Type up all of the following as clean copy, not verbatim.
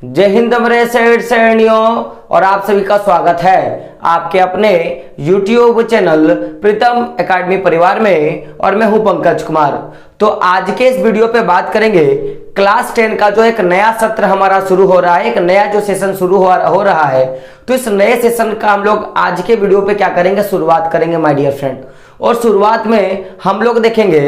जय हिंद मेरे सैनियों और आप सभी का स्वागत है आपके अपने YouTube चैनल प्रीतम एकेडमी परिवार में। और मैं हूं पंकज कुमार। तो आज के इस वीडियो पे बात करेंगे क्लास 10 का जो एक नया सत्र हमारा शुरू हो रहा है, एक नया जो सेशन शुरू हो रहा है। तो इस नए सेशन का हम लोग आज के वीडियो पे क्या करेंगे, शुरुआत करेंगे माय डियर फ्रेंड। और शुरुआत में हम लोग देखेंगे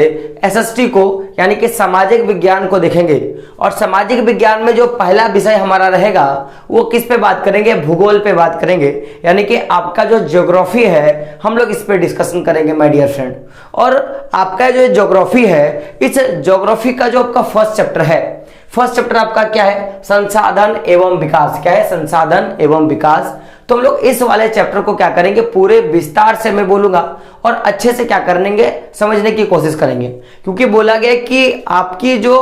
एसएसटी को, यानी कि सामाजिक विज्ञान को देखेंगे। और सामाजिक विज्ञान में जो पहला विषय हमारा रहेगा वो किस पे बात करेंगे, भूगोल पे बात करेंगे, यानी कि आपका जो ज्योग्राफी है हम लोग इस पे डिस्कशन करेंगे माय डियर फ्रेंड। और आपका जो ज्योग्राफी है, इस ज्योग्राफी का जो आपका फर्स्ट चैप्टर है, फर्स्ट चैप्टर आपका क्या है, संसाधन एवं विकास। क्या है, संसाधन एवं विकास। तो हम लोग इस वाले चैप्टर को क्या करेंगे, पूरे विस्तार से मैं बोलूंगा और अच्छे से क्या करेंगे, समझने की कोशिश करेंगे। क्योंकि बोला गया कि आपकी जो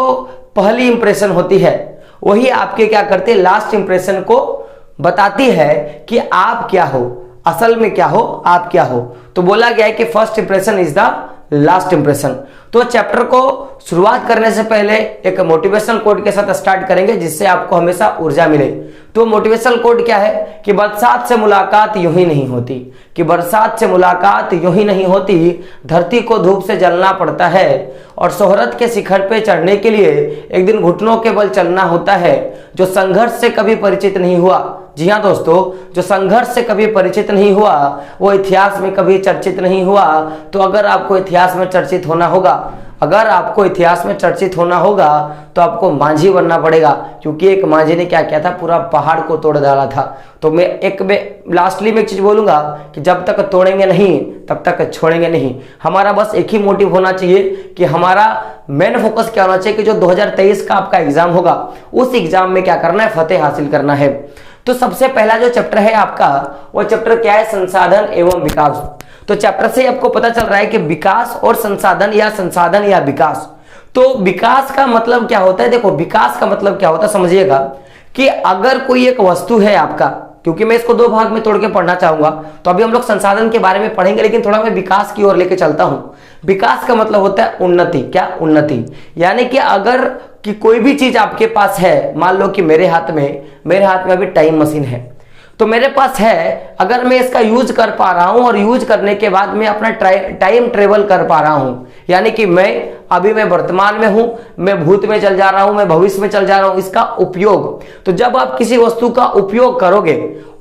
पहली इंप्रेशन होती है वही आपके क्या करती है, लास्ट इंप्रेशन को बताती है कि आप क्या हो, असल में क्या हो, आप क्या हो। तो बोला गया है कि first impression is the last impression. तो चैप्टर को शुरुआत करने से पहले एक मोटिवेशनल कोड के साथ स्टार्ट करेंगे जिससे आपको हमेशा ऊर्जा मिले। तो मोटिवेशनल कोड क्या है कि बरसात से मुलाकात यूं ही नहीं होती, कि बरसात से मुलाकात यूं ही नहीं होती, धरती को धूप से जलना पड़ता है और शोहरत के शिखर पे चढ़ने के लिए एक दिन घुटनों के बल चलना होता है। जो संघर्ष से कभी परिचित नहीं हुआ, जी हाँ दोस्तों, जो संघर्ष से कभी परिचित नहीं हुआ वो इतिहास में कभी चर्चित नहीं हुआ। तो अगर आपको इतिहास में चर्चित होना होगा, अगर आपको इतिहास में चर्चित होना होगा तो आपको मांझी बनना पड़ेगा। क्योंकि एक मांझी ने क्या किया था, पूरा पहाड़ को तोड़ डाला था। तो मैं लास्टली में एक चीज बोलूंगा कि जब तक तोड़ेंगे नहीं तब तक छोड़ेंगे नहीं। हमारा बस एक ही मोटिव होना चाहिए कि हमारा मेन फोकस क्या होना चाहिए कि जो 2023 का आपका एग्जाम होगा उस एग्जाम में क्या करना है, फतेह हासिल करना है। तो सबसे पहला जो चैप्टर है आपका वो चैप्टर क्या है, संसाधन एवं विकास। तो चैप्टर से आपको पता चल रहा है कि विकास और संसाधन या विकास। तो विकास का मतलब क्या होता है, देखो विकास का मतलब क्या होता है समझिएगा कि अगर कोई एक वस्तु है आपका, क्योंकि मैं इसको दो भाग में तोड़ के पढ़ना चाहूंगा। तो अभी हम लोग संसाधन के बारे में पढ़ेंगे, लेकिन थोड़ा मैं विकास की ओर लेके चलता हूं। विकास का मतलब होता है उन्नति। क्या, उन्नति। यानी कि अगर कि कोई भी चीज आपके पास है, मान लो कि मेरे हाथ में अभी टाइम मशीन है, तो मेरे पास है, अगर मैं इसका यूज कर पा रहा हूं और यूज करने के बाद मैं अपना टाइम ट्रेवल कर पा रहा हूं, यानी कि मैं वर्तमान में हूं, मैं भूत में चल जा रहा हूं, मैं भविष्य में चल जा रहा हूं, इसका उपयोग। तो जब आप किसी वस्तु का उपयोग करोगे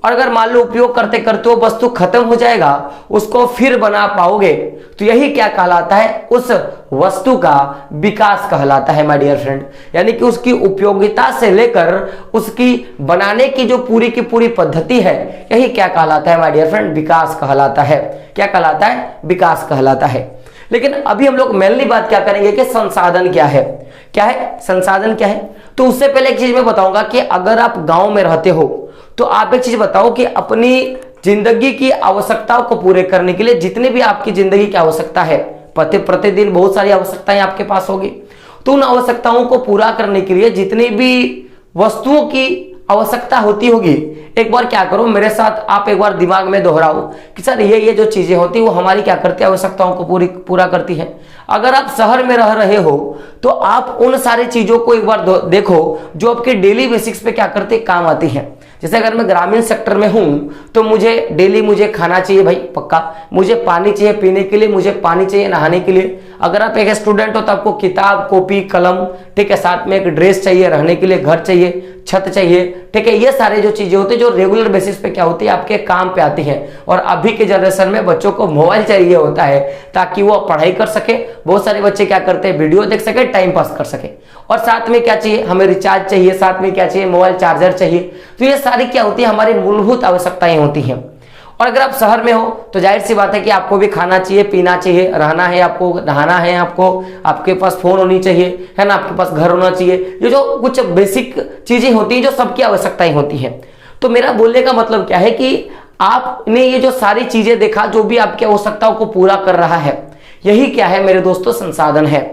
और अगर मान लो उपयोग करते करते वो वस्तु खत्म हो जाएगा, उसको फिर बना पाओगे, तो यही क्या कहलाता है, उस वस्तु का विकास कहलाता है माय डियर फ्रेंड। यानी कि उसकी उपयोगिता से लेकर उसकी बनाने की जो पूरी की पूरी पद्धति है, यही क्या कहलाता है माय डियर फ्रेंड, विकास कहलाता है। क्या कहलाता है, विकास कहलाता है। लेकिन अभी हम लोग मेनली बात क्या करेंगे कि संसाधन क्या है, क्या है संसाधन क्या है। तो उससे पहले एक चीज मैं बताऊंगा कि अगर आप गांव में रहते हो तो आप एक चीज बताओ कि अपनी जिंदगी की आवश्यकताओं को पूरे करने के लिए जितनी भी आपकी जिंदगी की आवश्यकता है, प्रतिदिन बहुत सारी आवश्यकताएं आपके पास होगी, तो उन आवश्यकताओं को पूरा करने के लिए जितनी भी वस्तुओं की आवश्यकता होती होगी, एक बार क्या करो मेरे साथ, आप एक बार दिमाग में दोहराओ कि सर ये जो चीजें होती है वो हमारी क्या करती है, आवश्यकताओं को पूरा करती है। अगर आप शहर में रह रहे हो तो आप उन सारी चीजों को एक बार देखो जो आपके डेली बेसिक्स पे क्या करते काम आती है। जैसे अगर मैं ग्रामीण सेक्टर में हूं तो मुझे खाना चाहिए भाई पक्का, मुझे पानी चाहिए पीने के लिए, मुझे पानी चाहिए नहाने के लिए। अगर आप एक स्टूडेंट हो तो आपको किताब, कॉपी, कलम, ठीक है, साथ में एक ड्रेस चाहिए, रहने के लिए घर चाहिए, छत चाहिए, ठीक है। ये सारे जो चीजें होती है जो रेगुलर बेसिस पे क्या होती है, आपके काम पे आती है। और अभी के जनरेशन में बच्चों को मोबाइल चाहिए होता है ताकि वो पढ़ाई कर सके। बहुत सारे बच्चे क्या करते हैं, वीडियो देख सके, टाइम पास कर सके। और साथ में क्या चाहिए, हमें रिचार्ज चाहिए, साथ में क्या चाहिए, मोबाइल चार्जर चाहिए। तो ये सारी क्या होती है, हमारी मूलभूत आवश्यकताएं होती हैं। और अगर आप शहर में हो तो जाहिर सी बात है कि आपको भी खाना चाहिए, पीना चाहिए, रहना है, आपको नहाना है, आपके पास फोन होनी चाहिए, है ना, आपके पास घर होना चाहिए। ये जो कुछ बेसिक चीजें होती हैं जो सबकी आवश्यकताएं होती हैं। तो मेरा बोलने का मतलब क्या है कि आपने ये जो सारी चीजें देखा, जो भी आपकी आवश्यकताओं को पूरा कर रहा है, यही क्या है मेरे दोस्तों, संसाधन है।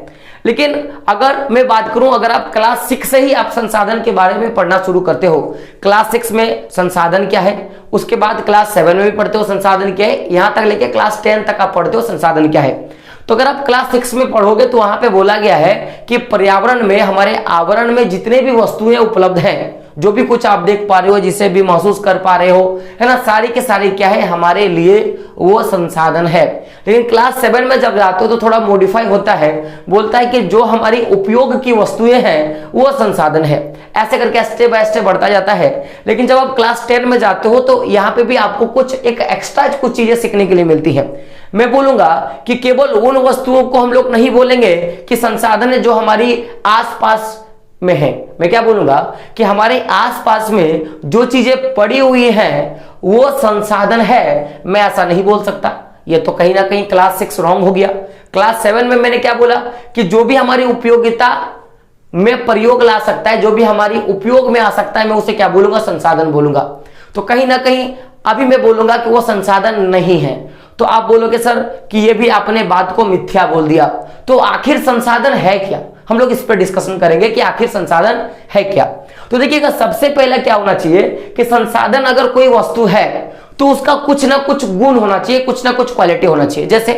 लेकिन अगर मैं बात करूं, अगर आप क्लास 6 से ही आप संसाधन के बारे में पढ़ना शुरू करते हो, क्लास 6 में संसाधन क्या है, उसके बाद क्लास 7 में भी पढ़ते हो संसाधन क्या है, यहां तक लेके क्लास 10 तक आप पढ़ते हो संसाधन क्या है। तो अगर आप क्लास 6 में पढ़ोगे तो वहां पे बोला गया है कि पर्यावरण में, हमारे आवरण में जितने भी वस्तुएं उपलब्ध हैं जो भी कुछ आप देख पा रहे हो, जिसे भी महसूस कर पा रहे हो, है ना, सारी के सारी क्या है, हमारे लिए वो संसाधन है। लेकिन क्लास 7 में जब जाते हो तो थोड़ा मॉडिफाई होता है, बोलता है कि जो हमारी उपयोग की वस्तुएं हैं वो संसाधन है। ऐसे करके स्टेप बाय स्टेप बढ़ता जाता है। लेकिन जब आप क्लास 10 में जाते हो तो यहाँ पे भी आपको कुछ एक एक्स्ट्रा कुछ चीजें सीखने के लिए मिलती है। मैं बोलूंगा कि केवल उन वस्तुओं को हम लोग नहीं बोलेंगे कि संसाधन है जो हमारी आसपास में है। मैं क्या बोलूंगा कि हमारे आसपास में जो चीजें पड़ी हुई हैं वो संसाधन है, मैं ऐसा नहीं बोल सकता। ये तो कहीं ना कहीं क्लास 6 रॉन्ग हो गया। क्लास 7 में मैंने क्या बोला कि जो भी हमारी उपयोगिता में प्रयोग ला सकता है, जो भी हमारी उपयोग में आ सकता है, मैं उसे क्या बोलूंगा, संसाधन बोलूंगा। तो कहीं ना कहीं अभी मैं बोलूंगा कि वो संसाधन नहीं है। तो आप बोलोगे सर कि ये भी आपने बात को मिथ्या बोल दिया, तो आखिर संसाधन है क्या? हम लोग इस पर डिस्कशन करेंगे कि आखिर संसाधन है क्या। तो देखिएगा, सबसे पहले क्या होना चाहिए कि संसाधन अगर कोई वस्तु है तो उसका कुछ ना कुछ गुण होना चाहिए, कुछ ना कुछ क्वालिटी होना चाहिए। जैसे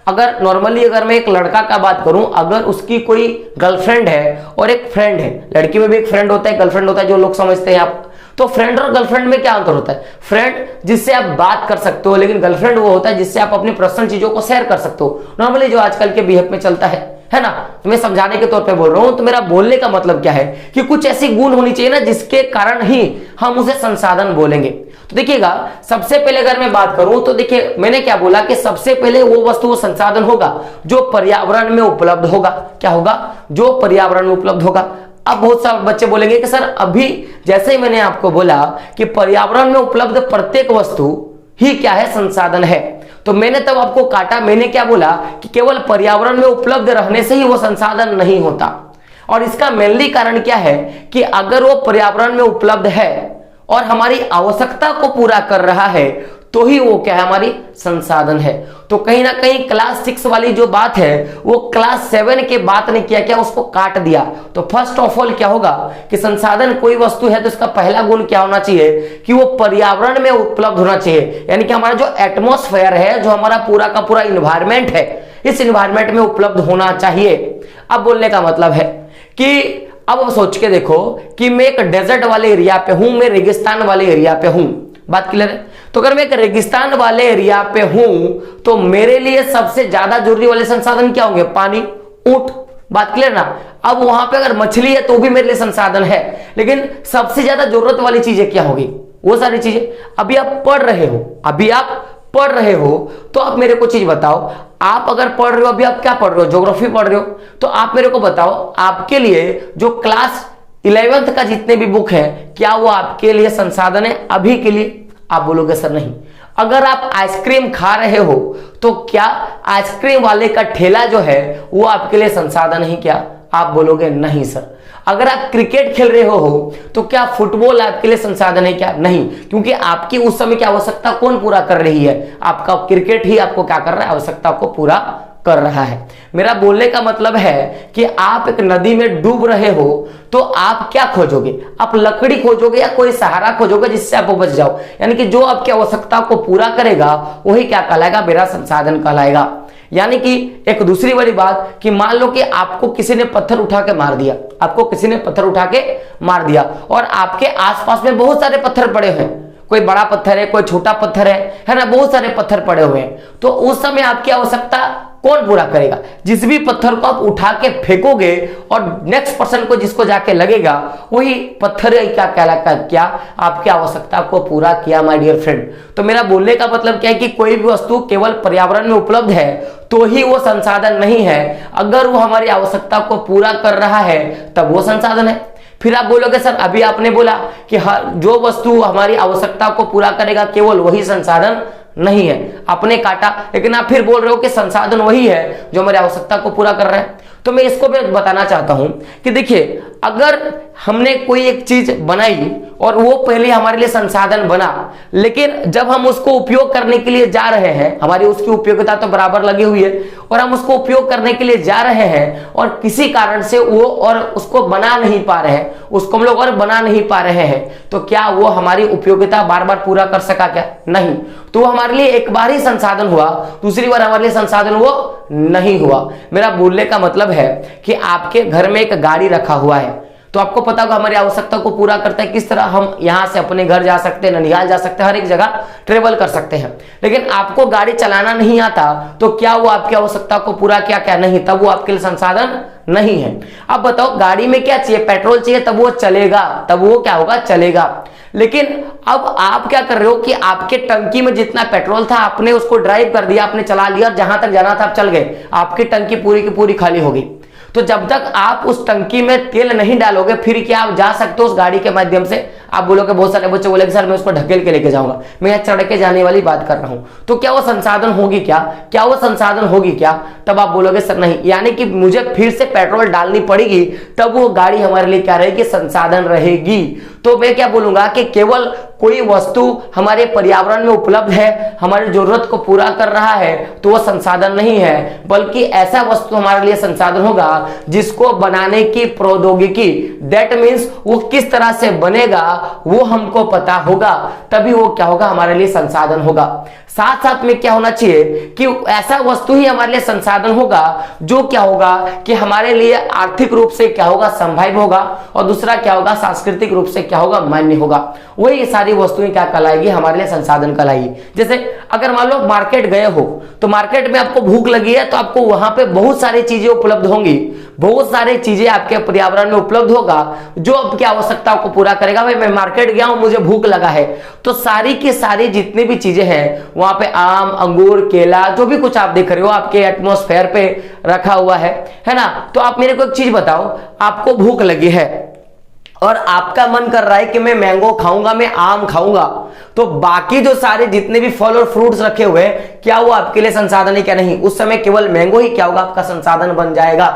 अगर नॉर्मली अगर मैं एक लड़का का बात करूं, अगर उसकी कोई गर्लफ्रेंड है और एक फ्रेंड है, लड़की में भी एक फ्रेंड होता है, गर्लफ्रेंड होता है, जो लोग समझते हैं आप। तो फ्रेंड और गर्लफ्रेंड में क्या अंतर होता है? फ्रेंड जिससे आप बात कर सकते हो, लेकिन गर्लफ्रेंड वो होता है जिससे आप अपनी पर्सनल चीजों को शेयर कर सकते हो, नॉर्मली जो आजकल के बिहेव में चलता है ना। तो मैं समझाने के तौर पे बोल रहा हूं। तो मेरा बोलने का मतलब क्या है कि कुछ ऐसी गुण होनी चाहिए ना जिसके कारण ही हम उसे संसाधन बोलेंगे। तो देखिएगा, सबसे पहले अगर मैं बात करूं तो देखिए, मैंने क्या बोला कि सबसे पहले वो वस्तु, वो संसाधन होगा जो पर्यावरण में उपलब्ध होगा। क्या होगा? जो पर्यावरण में उपलब्ध होगा। अब बहुत सारे बच्चे बोलेंगे कि सर अभी जैसे ही मैंने आपको बोला कि पर्यावरण में उपलब्ध प्रत्येक वस्तु ही क्या है, संसाधन है, तो मैंने तब आपको काटा। मैंने क्या बोला कि केवल पर्यावरण में उपलब्ध रहने से ही वो संसाधन नहीं होता। और इसका मेनली कारण क्या है कि अगर वो पर्यावरण में उपलब्ध है और हमारी आवश्यकता को पूरा कर रहा है तो ही वो क्या है, हमारी संसाधन है। तो कहीं ना कहीं क्लास 6 वाली जो बात है वो क्लास 7 के बात ने किया, क्या उसको काट दिया। तो फर्स्ट ऑफ ऑल क्या होगा कि संसाधन कोई वस्तु है तो इसका पहला गुण क्या होना चाहिए कि वो पर्यावरण में उपलब्ध होना चाहिए। यानी कि हमारा जो एटमॉस्फेयर है, जो हमारा पूरा का पूरा इन्वायरमेंट है, इस इन्वायरमेंट में उपलब्ध होना चाहिए। अब बोलने का मतलब है कि अब सोच के देखो कि मैं एक डेजर्ट वाले एरिया पे हूं, मैं रेगिस्तान वाले एरिया पे हूं, बात क्लियर है? तो अगर मैं एक रेगिस्तान वाले एरिया पे हूं तो मेरे लिए सबसे ज्यादा जरूरी वाले संसाधन क्या होंगे? पानी, ऊंट, बात क्लियर ना। अब वहां पे अगर मछली है तो भी मेरे लिए संसाधन है, लेकिन सबसे ज्यादा जरूरत वाली चीजें क्या होगी? वो सारी चीजें। अभी आप पढ़ रहे हो, तो आप मेरे को चीज बताओ, आप अगर पढ़ रहे हो, अभी आप क्या पढ़ रहे हो? ज्योग्राफी पढ़ रहे हो, तो आप मेरे को बताओ आपके लिए जो क्लास 11th का जितने भी बुक है, क्या वो आपके लिए संसाधन है अभी के लिए? आप बोलोगे सर नहीं। अगर आप आइसक्रीम खा रहे हो तो क्या आइसक्रीम वाले का ठेला जो है वो आपके लिए संसाधन है क्या? आप बोलोगे नहीं सर। अगर आप क्रिकेट खेल रहे हो तो क्या फुटबॉल आपके लिए संसाधन है क्या? नहीं, क्योंकि आपकी उस समय की आवश्यकता कौन पूरा कर रही है? आपका क्रिकेट ही आपको क्या कर रहा है? आवश्यकता को पूरा कर रहा है। मेरा बोलने का मतलब है कि आप एक नदी में डूब रहे हो तो आप क्या खोजोगे? आप लकड़ी खोजोगे या कोई सहारा खोजोगे जिससे आप बच जाओ। यानी कि जो आपकी आवश्यकता को पूरा करेगा वही क्या कहलाएगा? मेरा संसाधन कहलाएगा। यानी कि एक दूसरी बड़ी बात कि मान लो कि आपको किसी ने पत्थर उठा के मार दिया, और आपके आसपास में बहुत सारे पत्थर पड़े हुए हैं, कोई बड़ा पत्थर है, कोई छोटा पत्थर है ना, बहुत सारे पत्थर पड़े हुए हैं। तो उस समय आपकी आवश्यकता कौन पूरा करेगा? जिस भी पत्थर को आप उठा के फेंकोगे और नेक्स्ट पर्सन को जिसको जाके लगेगा वही पत्थर क्या कहलाएगा? क्या आपकी आवश्यकता को पूरा किया माय डियर फ्रेंड। तो मेरा बोलने का मतलब क्या है कि कोई भी वस्तु केवल पर्यावरण में उपलब्ध है तो ही वो संसाधन नहीं है। अगर वो हमारी आवश्यकता को पूरा कर रहा है तब वो संसाधन है। फिर आप बोलोगे सर अभी आपने बोला कि हर जो वस्तु हमारी आवश्यकता को पूरा करेगा केवल वही संसाधन नहीं है, आपने काटा। लेकिन आप फिर बोल रहे हो कि संसाधन वही है जो हमारी आवश्यकता को पूरा कर रहा है। तो मैं इसको भी बताना चाहता हूं कि देखिए, अगर हमने कोई एक चीज बनाई और वो पहले हमारे लिए संसाधन बना, लेकिन जब हम उसको उपयोग करने के लिए जा रहे हैं, हमारी उसकी उपयोगिता तो बराबर लगी हुई है और हम उसको उपयोग करने के लिए जा रहे हैं और किसी कारण से वो और उसको बना नहीं पा रहे हैं, उसको हम लोग और बना नहीं पा रहे हैं, तो क्या वो हमारी उपयोगिता बार बार पूरा कर सका क्या? नहीं। तो हमारे लिए एक बार ही संसाधन हुआ, दूसरी बार हमारे लिए संसाधन वो नहीं हुआ। मेरा बोलने का मतलब है कि आपके घर में एक गाड़ी रखा हुआ है, तो आपको पता होगा हमारी आवश्यकता को पूरा करता है, किस तरह हम यहाँ से अपने घर जा सकते हैं, ननिहाल जा सकते हैं, हर एक जगह ट्रेवल कर सकते हैं। लेकिन आपको गाड़ी चलाना नहीं आता तो क्या वो आपकी आवश्यकता को पूरा किया? क्या नहीं, तब वो आपके लिए संसाधन नहीं है। अब बताओ गाड़ी में क्या चाहिए? पेट्रोल चाहिए, तब वो चलेगा, तब वो क्या होगा? चलेगा। लेकिन अब आप क्या कर रहे हो कि आपके टंकी में जितना पेट्रोल था आपने उसको ड्राइव कर दिया, आपने चला लिया और जहां तक जाना था आप चल गए, आपकी टंकी पूरी की पूरी खाली होगी। तो जब तक आप उस टंकी में तेल नहीं डालोगे फिर क्या आप जा सकते हो उस गाड़ी के माध्यम से? आप बोलोगे, बहुत सारे बच्चे बोलेंगे सर मैं उसको ढकेल के लेके जाऊंगा, मैं यहाँ चढ़ के जाने वाली बात कर रहा हूं। तो क्या वो संसाधन होगी क्या? क्या वो संसाधन होगी क्या? तब आप बोलोगे सर नहीं, यानी कि मुझे फिर से पेट्रोल डालनी पड़ेगी, तब वो गाड़ी हमारे लिए क्या रहेगी? संसाधन रहेगी। तो मैं क्या बोलूंगा कि केवल कोई वस्तु हमारे पर्यावरण में उपलब्ध है, हमारी जरूरत को पूरा कर रहा है, तो वो संसाधन नहीं है, बल्कि ऐसा वस्तु हमारे लिए संसाधन होगा जिसको बनाने की प्रौद्योगिकी, दैट मीन्स वो किस तरह से बनेगा वो हमको पता होगा, तभी वो क्या होगा? हमारे लिए संसाधन होगा। साथ साथ में क्या होना चाहिए कि ऐसा वस्तु ही हमारे लिए संसाधन होगा जो क्या होगा कि हमारे लिए आर्थिक रूप से क्या होगा? संभाव्य होगा, और दूसरा क्या होगा? सांस्कृतिक रूप से क्या होगा? मान्य होगा। वही सारी वस्तुएं क्या कहलाएगी? हमारे लिए संसाधन कहलाएगी। जैसे अगर मान लो मार्केट गए हो, तो मार्केट में आपको भूख लगी है, तो आपको वहां पे बहुत सारी चीजें उपलब्ध होंगी, बहुत सारी चीजें आपके पर्यावरण में उपलब्ध होगा जो आपकी आवश्यकताओं को पूरा करेगा। भाई मैं मार्केट गया हूं, मुझे भूख लगा है, तो सारी की सारी जितनी भी चीजें हैं वहां पे आम, अंगूर, केला, जो भी कुछ आप देख रहे हो आपके एटमॉस्फेयर पे रखा हुआ है ना। तो आप मेरे को एक चीज बताओ, आपको भूख लगी है और आपका मन कर रहा है कि मैं मैंगो खाऊंगा, मैं आम खाऊंगा, तो बाकी जो सारे जितने भी फल और फ्रूट्स रखे हुए हैं क्या वो आपके लिए संसाधन है? क्या नहीं? उस समय केवल मैंगो ही क्या होगा? आपका संसाधन बन जाएगा।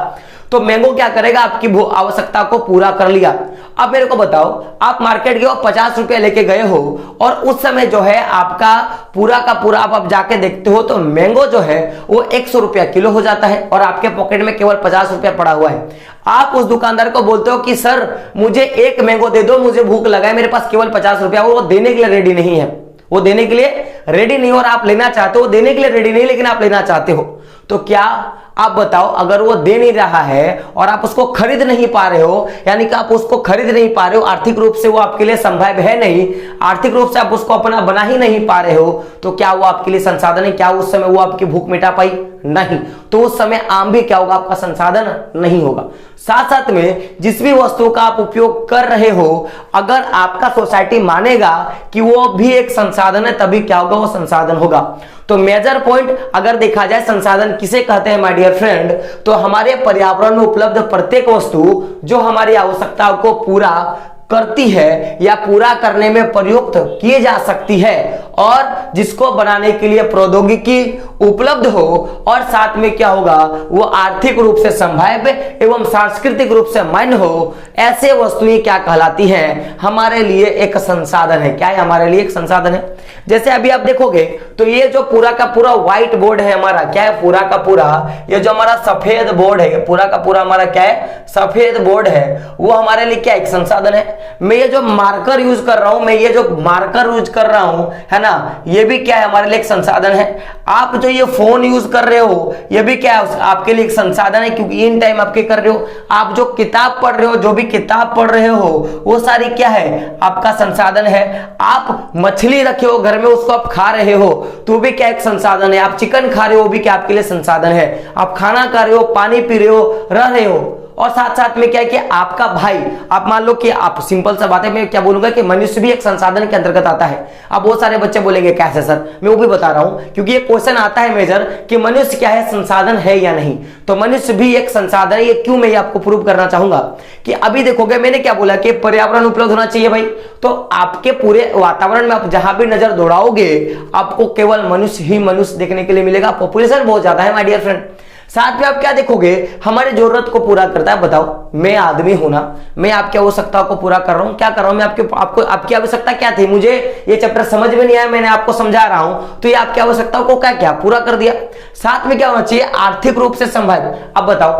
तो मैंगो क्या करेगा? आपकी आवश्यकता को पूरा कर लिया। अब मेरे को बताओ, आप मार्केट गए हो, 50 रुपए लेके गए हो, और उस समय जो है आपका पूरा का पूरा आप जाके देखते हो तो मैंगो जो है वो 100 रुपया किलो हो जाता है, और आपके पॉकेट में केवल 50 रुपया पड़ा हुआ है। आप उस दुकानदार को बोलते हो कि सर मुझे एक मैंगो दे दो, मुझे भूख लगा है, मेरे पास केवल 50 रुपया। वो देने के लिए रेडी नहीं है, वो देने के लिए रेडी नहीं, और आप लेना चाहते हो, देने के लिए रेडी नहीं लेकिन आप लेना चाहते हो। तो क्या आप बताओ, अगर वो दे नहीं रहा है और आप उसको खरीद नहीं पा रहे हो, यानी कि आप उसको खरीद नहीं पा रहे हो, आर्थिक रूप से वो आपके लिए संभव है नहीं, आर्थिक रूप से आप उसको अपना बना ही नहीं पा रहे हो, तो क्या वो आपके लिए संसाधन है? क्या उस समय वो आपकी भूख मिटा पाई? नहीं। तो उस समय आम भी क्या होगा? आपका संसाधन नहीं होगा। साथ साथ में जिस भी वस्तु का आप उपयोग कर रहे हो, अगर आपका सोसाइटी मानेगा कि वो भी एक संसाधन है, तभी क्या होगा? वो संसाधन होगा। तो मेजर पॉइंट अगर देखा जाए संसाधन किसे कहते हैं माय डियर फ्रेंड, तो हमारे पर्यावरण में उपलब्ध प्रत्येक वस्तु जो हमारी आवश्यकताओं को पूरा करती है या पूरा करने में प्रयुक्त किए जा सकती है, और जिसको बनाने के लिए प्रौद्योगिकी उपलब्ध हो, और साथ में क्या होगा? वो आर्थिक रूप से संभाव्य एवं सांस्कृतिक रूप से मान्य हो, ऐसे वस्तुएं क्या कहलाती हैं? हमारे लिए एक संसाधन है। क्या है? हमारे लिए एक संसाधन है। जैसे अभी आप देखोगे तो ये जो पूरा का पूरा व्हाइट बोर्ड है हमारा, क्या है? पूरा का पूरा ये जो हमारा सफेद बोर्ड है, पूरा का पूरा हमारा क्या है? सफेद बोर्ड है, वो हमारे लिए क्या? एक संसाधन है। मैं ये जो मार्कर यूज कर रहा हूं, मैं ये जो मार्कर यूज कर रहा हूं, है ना, ये भी क्या है? हमारे लिए एक संसाधन है। आप जो ये फोन यूज कर रहे हो, ये भी क्या है? आपके लिए एक संसाधन है, क्योंकि इन टाइम आपके कर रहे हो। आप जो किताब पढ़ रहे हो, जो भी किताब पढ़ रहे हो, वो सारी क्या है? आपका संसाधन है। आप मछली रखे हो घर में, उसको आप खा रहे हो, तो भी क्या? एक संसाधन है। आप चिकन खा रहे हो, भी क्या आपके लिए संसाधन है। आप खाना खा रहे हो, पानी पी रहे हो, रह रहे हो, और साथ साथ में क्या है कि आपका भाई, आप मान लो कि आप, सिंपल सा बात है, मैं क्या बोलूंगा कि मनुष्य भी एक संसाधन के अंतर्गत आता है। अब बहुत सारे बच्चे बोलेंगे कैसे सर, मैं वो भी बता रहा हूं, क्योंकि ये क्वेश्चन आता है मेजर कि मनुष्य क्या है? संसाधन है या नहीं। तो मनुष्य भी एक संसाधन है। ये क्यों? मैं आपको प्रूव करना चाहूंगा कि अभी देखोगे मैंने क्या बोला कि पर्यावरण उपलब्ध होना चाहिए भाई, तो आपके पूरे वातावरण में आप जहां भी नजर दौड़ाओगे आपको केवल मनुष्य ही मनुष्य देखने के लिए मिलेगा। पॉपुलेशन बहुत ज्यादा है माय डियर फ्रेंड। साथ में आप क्या देखोगे? हमारी जरूरत को पूरा करता है। बताओ, मैं आदमी हूं ना, मैं आपकी आवश्यकता को पूरा कर रहा हूं। क्या कर रहा हूं मैं? आपकी आवश्यकता क्या थी? मुझे ये चैप्टर समझ में नहीं आया, मैंने आपको समझा रहा हूं, तो ये आपकी आवश्यकताओं को क्या पूरा कर दिया। साथ में क्या होना चाहिए? आर्थिक रूप से संभाव्य। अब बताओ,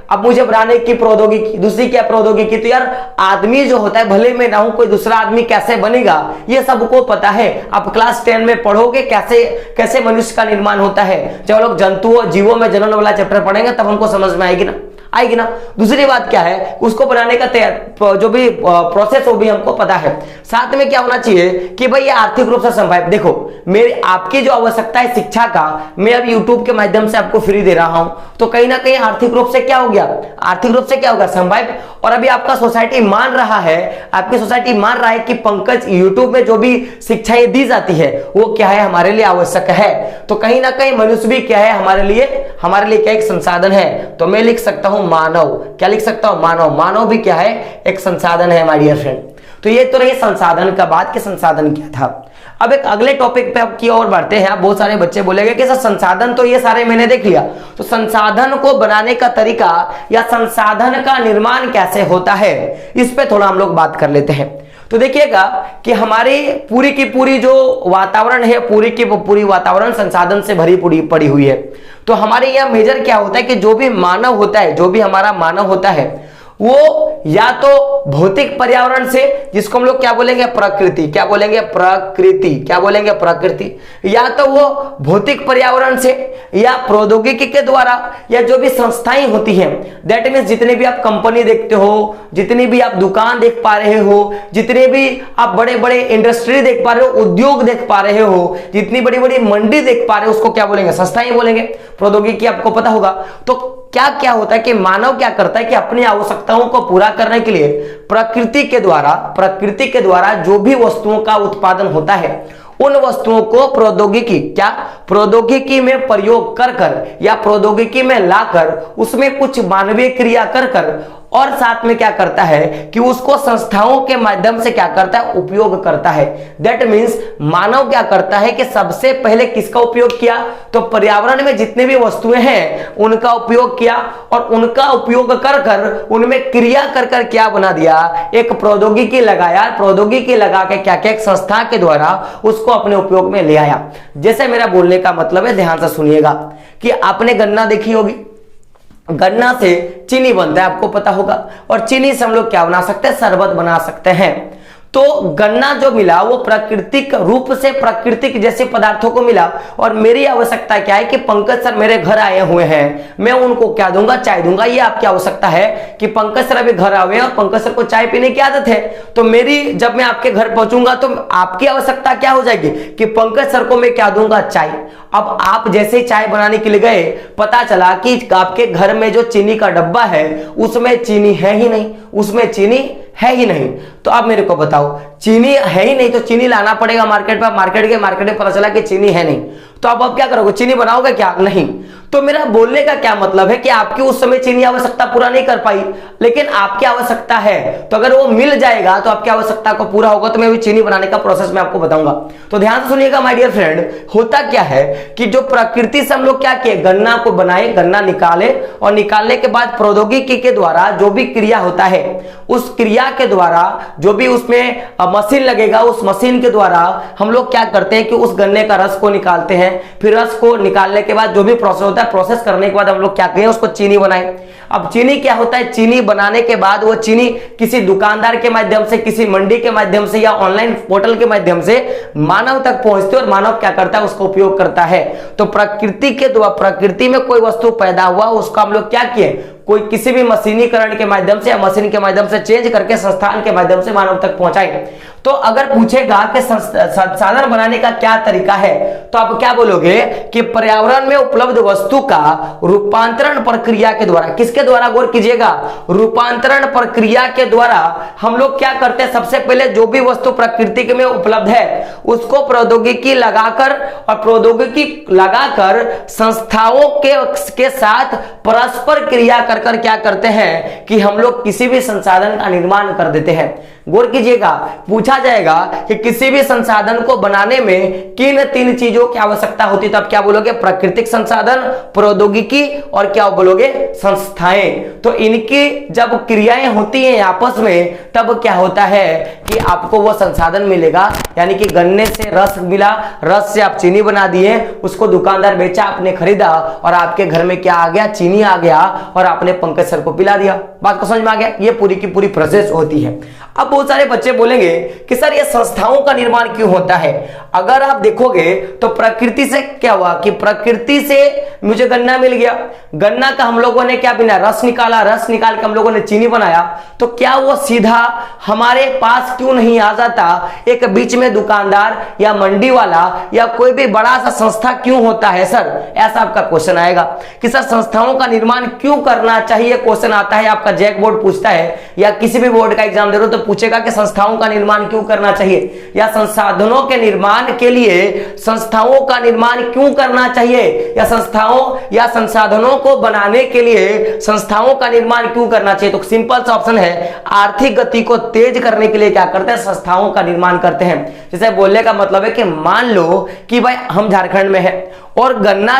अब मुझे बनाने की प्रौद्योगिकी, दूसरी क्या प्रौद्योगिकी? तो यार आदमी जो होता है, भले मैं ना हूं, कोई दूसरा आदमी कैसे बनेगा ये सबको पता है। आप क्लास 10 में पढ़ोगे कैसे मनुष्य का निर्माण होता है। जब लोग जंतुओं जीवों में जनन वाला चैप्टर पढ़ेंगे तब हमको समझ में आएगी ना। आएगी ना। दूसरी बात क्या है, उसको बनाने का जो भी प्रोसेस वो भी हमको पता है। साथ में क्या होना चाहिए कि भाई ये आर्थिक रूप से संभावित, देखो मेरी आपकी जो आवश्यकता है शिक्षा का, मैं अब यूट्यूब के माध्यम से आपको फ्री दे रहा हूं, तो कहीं ना कहीं आर्थिक रूप से क्या हो गया, आर्थिक रूप से क्या होगा, संभावित। और अभी आपका सोसाइटी मान रहा है, आपकी सोसाइटी मान रहा है कि पंकज यूट्यूब में जो भी शिक्षाएं दी जाती है वो क्या है, हमारे लिए आवश्यक है। तो कहीं ना कहीं मनुष्य भी क्या है, हमारे लिए क्या एक संसाधन है। तो मैं लिख सकता हूं मानव, क्या लिख सकता हूं, मानव। मानव भी क्या है, एक संसाधन है माय डियर फ्रेंड। तो ये तो रही संसाधन का बात कि संसाधन क्या था। अब एक अगले टॉपिक पे अब की ओर बढ़ते हैं। आप बहुत सारे बच्चे बोलेंगे कि सर संसाधन तो ये सारे मैंने देख लिया, तो संसाधन को बनाने का तरीका या संसाधन का निर्माण कैसे होता है, इस पे थोड़ा हम लोग बात कर लेते हैं। तो देखिएगा कि हमारी पूरी की पूरी जो वातावरण है, पूरी की पूरी वातावरण संसाधन से भरी पड़ी हुई है। तो हमारे यहाँ मेजर क्या होता है कि जो भी मानव होता है, जो भी हमारा मानव होता है, वो या तो भौतिक पर्यावरण से, जिसको हम लोग क्या बोलेंगे, प्रकृति, क्या बोलेंगे, प्रकृति, क्या बोलेंगे, प्रकृति, या तो वो भौतिक पर्यावरण से या प्रौद्योगिकी के द्वारा, या जो भी संस्थाएं होती हैं, दैट मीन्स जितने भी आप कंपनी देखते हो, जितनी भी आप दुकान देख पा रहे हो, जितने भी आप बड़े बड़े इंडस्ट्री देख पा रहे हो, उद्योग देख पा रहे हो, जितनी बड़ी बड़ी मंडी देख पा रहे हो, उसको क्या बोलेंगे, संस्थाएं बोलेंगे। प्रौद्योगिकी आपको पता होगा। तो क्या क्या होता है कि मानव क्या करता है कि अपनी आवश्यकताओं को पूरा करने के लिए प्रकृति के द्वारा जो भी वस्तुओं का उत्पादन होता है, उन वस्तुओं को प्रौद्योगिकी में प्रयोग कर या प्रौद्योगिकी में लाकर उसमें कुछ मानवीय क्रिया कर और साथ में क्या करता है कि उसको संस्थाओं के माध्यम से क्या करता है, उपयोग करता है। दैट मीन्स मानव क्या करता है कि सबसे पहले किसका उपयोग किया, तो पर्यावरण में जितने भी वस्तुएं हैं उनका उपयोग किया, और उनका उपयोग कर उनमें क्रिया कर क्या बना दिया, एक प्रौद्योगिकी लगाया। प्रौद्योगिकी लगा के क्या क्या एक संस्था के द्वारा उसको अपने उपयोग में ले आया। जैसे मेरा बोलने का मतलब है, ध्यान से सुनिएगा, कि आपने गन्ना देखी होगी, गन्ना से चीनी बनता है, आपको पता होगा, और चीनी से हम लोग क्या बना सकते हैं, शरबत बना सकते हैं। तो गन्ना जो मिला वो प्राकृतिक रूप से प्राकृतिक जैसे पदार्थों को मिला, और मेरी आवश्यकता क्या है कि पंकज सर मेरे घर आए हुए हैं, मैं उनको क्या दूंगा, चाय दूंगा। ये आपकी आवश्यकता है कि पंकज सर अभी घर आए हैं और पंकज सर को चाय पीने की आदत है, तो मेरी जब मैं आपके घर पहुंचूंगा तो आपकी आवश्यकता क्या हो जाएगी कि पंकज सर को मैं क्या दूंगा, चाय। अब आप जैसे चाय बनाने के लिए गए, पता चला कि आपके घर में जो चीनी का डब्बा है उसमें चीनी है ही नहीं, उसमें चीनी है ही नहीं। तो अब मेरे को बताओ, चीनी है ही नहीं तो चीनी लाना पड़ेगा मार्केट पर, मार्केट में पता चला कि चीनी है नहीं, तो अब क्या करोगे, चीनी बनाओगे क्या, नहीं। तो मेरा बोलने का क्या मतलब है कि आपकी उस समय चीनी आवश्यकता पूरा नहीं कर पाई, लेकिन आपकी आवश्यकता है, तो अगर वो मिल जाएगा तो आपकी आवश्यकता को पूरा होगा। तो मैं भी चीनी बनाने का प्रोसेस मैं आपको बताऊंगा। तो ध्यान से सुनिएगा माय डियर फ्रेंड, होता क्या है कि जो प्रकृति से हम लोग क्या किए, गन्ना को बनाए, गन्ना निकाले, और निकालने के बाद प्रौद्योगिकी के द्वारा जो भी क्रिया होता है, उस क्रिया के द्वारा जो भी उसमें मशीन लगेगा, उस मशीन के द्वारा हम लोग क्या करते हैं कि उस गन्ने का रस को निकालते हैं। फिर रस को निकालने के बाद जो भी प्रोसेस होता है, प्रोसेस करने के बाद हम लोग क्या करें, उसको चीनी बनाएं। अब चीनी क्या होता है, चीनी बनाने के बाद वो चीनी किसी दुकानदार के माध्यम से, किसी मंडी के माध्यम से या ऑनलाइन पोर्टल के माध्यम से मानव तक पहुंचती है, और मानव क्या करता है, उसका उपयोग करता है। तो प्रकृति के द्वारा, प्रकृति में कोई वस्तु पैदा हुआ, उसका हम लोग क्या किए, कोई किसी भी मशीनीकरण के माध्यम से या मशीन के माध्यम से चेंज करके संस्थान के माध्यम से मानव तक पहुंचाए। तो अगर पूछेगा कि संसाधन बनाने का क्या तरीका है, तो आप क्या बोलोगे कि पर्यावरण में उपलब्ध वस्तु का रूपांतरण प्रक्रिया के द्वारा, किसके द्वारा, गौर कीजिएगा, रूपांतरण प्रक्रिया के द्वारा हम लोग क्या करते हैं, सबसे पहले जो भी वस्तु प्रकृति में उपलब्ध है उसको प्रौद्योगिकी लगाकर, और प्रौद्योगिकी लगाकर संस्थाओं के साथ परस्पर क्रिया कर क्या करते हैं कि हम लोग किसी भी संसाधन का निर्माण कर देते हैं। गौर कीजिएगा, पूछा जाएगा कि किसी भी संसाधन को बनाने में किन तीन चीजों की आवश्यकता होती है, तो आप क्या बोलोगे, प्राकृतिक संसाधन, प्रौद्योगिकी, और क्या बोलोगे, संस्थाएं। तो इनकी जब क्रियाएं होती हैं आपस में, तब क्या होता है कि आपको वो संसाधन मिलेगा। यानी कि गन्ने से रस मिला, रस से आप चीनी बना दिए, उसको दुकानदार बेचा, आपने खरीदा, और आपके घर में क्या आ गया, चीनी आ गया, और आपने पंकज सर को पिला दिया। बात को समझ में आ गया, ये पूरी की पूरी प्रोसेस होती है। अब बहुत सारे बच्चे बोलेंगे कि सर ये संस्थाओं का निर्माण क्यों होता है। अगर आप देखोगे तो प्रकृति से क्या हुआ कि प्रकृति से मुझे गन्ना मिल गया, गन्ना का हम लोगों ने क्या बिना रस निकाला, रस निकाल के हम लोगों ने चीनी बनाया, तो क्या वो सीधा हमारे पास क्यों नहीं आ जाता, एक बीच में दुकानदार या मंडी वाला या कोई भी बड़ा सा संस्था क्यों होता है सर, ऐसा आपका क्वेश्चन आएगा कि सर संस्थाओं का निर्माण क्यों करना चाहिए। क्वेश्चन आता है आपका, जैक बोर्ड पूछता है या किसी भी बोर्ड का एग्जाम दे रहे हो तो पूछेगा कि संस्थाओं का निर्माण क्यों करना चाहिए, या संसाधनों के निर्माण के लिए संस्थाओं का निर्माण क्यों करना चाहिए, या संस्थाओं या संसाधनों को बनाने के लिए संस्थाओं का निर्माण क्यों करना चाहिए। तो सिंपल सा ऑप्शन है, आर्थिक गति को तेज करने के लिए क्या करते हैं, संस्थाओं का निर्माण करते हैं। जैसे बोलने का मतलब है कि मान लो कि भाई हम झारखंड में है और गन्ना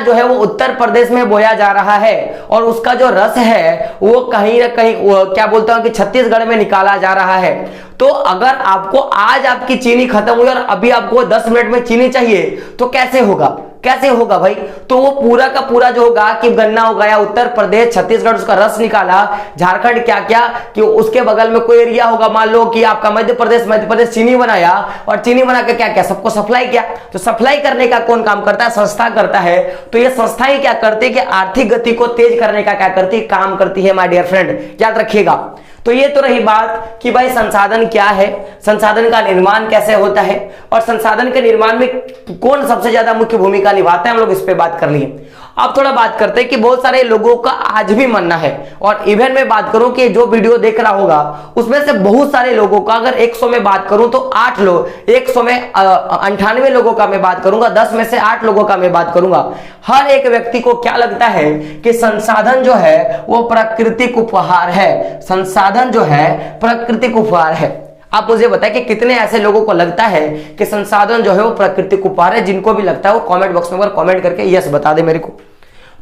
जो है वो उत्तर प्रदेश में बोया जा रहा है और उसका जो रस है वो कहीं ना कहीं क्या बोलता हूं कि छत्तीसगढ़ में निकाला जा रहा है। तो अगर आपको आज आपकी चीनी खत्म हुई और अभी आपको 10 मिनट में चीनी चाहिए तो कैसे होगा, कैसे होगा भाई। तो वो पूरा का पूरा जो होगा कि गन्ना हो गया उत्तर प्रदेश, छत्तीसगढ़ उसका रस निकाला, झारखंड क्या क्या कि उसके बगल में कोई एरिया होगा, मान लो कि आपका मध्य प्रदेश चीनी बनाया और चीनी बना के क्या क्या सबको सप्लाई किया। तो सप्लाई करने का कौन काम करता है, संस्था करता है। तो ये संस्थाएं क्या करती है कि आर्थिक गति को तेज करने का क्या करती है, काम करती है माय डियर फ्रेंड, याद रखिएगा। तो ये तो रही बात कि भाई संसाधन क्या है, संसाधन का निर्माण कैसे होता है और संसाधन के निर्माण में कौन सबसे ज्यादा मुख्य भूमिका निभाता है, हम लोग इस पे बात कर लिए। अब थोड़ा बात करते हैं कि बहुत सारे लोगों का आज भी मानना है, और इवन मैं बात करूं कि जो वीडियो देख रहा होगा उसमें से बहुत सारे लोगों का, अगर 100 में बात करूं तो 8 लोग, 100 में 98 लोगों का मैं बात करूंगा, 10 में से 8 लोगों का मैं बात करूंगा। हर एक व्यक्ति को क्या लगता है कि संसाधन जो है वो प्राकृतिक उपहार है, संसाधन जो है प्राकृतिक उपहार है। आप मुझे बताएं कि कितने ऐसे लोगों को लगता है कि संसाधन जो है वो प्राकृतिक उपहार है। जिनको भी लगता है वो कमेंट बॉक्स में कमेंट करके यस बता दे मेरे को।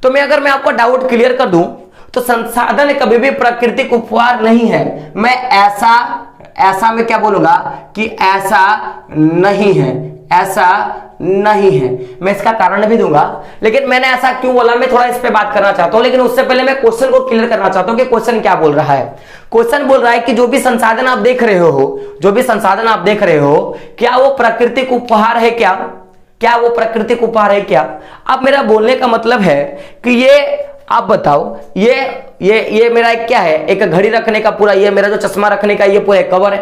तो अगर मैं आपको डाउट क्लियर कर दूं तो संसाधन कभी भी प्राकृतिक उपहार नहीं है। मैं ऐसा मैं क्या बोलूंगा कि ऐसा नहीं है, ऐसा नहीं है। मैं इसका कारण भी दूंगा, लेकिन मैंने ऐसा क्यों बोला मैं थोड़ा इस पे बात करना चाहता हूं। लेकिन उससे पहले मैं क्वेश्चन को क्लियर करना चाहता हूं कि क्वेश्चन क्या बोल रहा है। क्वेश्चन बोल रहा है कि जो भी संसाधन आप देख रहे हो, जो भी संसाधन आप देख रहे हो, क्या वो प्राकृतिक उपहार है, क्या वो प्राकृतिक उपहार है क्या। अब मेरा बोलने का मतलब है कि ये आप बताओ, ये मेरा एक क्या है, एक घड़ी रखने का पूरा, ये मेरा जो चश्मा रखने का ये पूरा कवर है,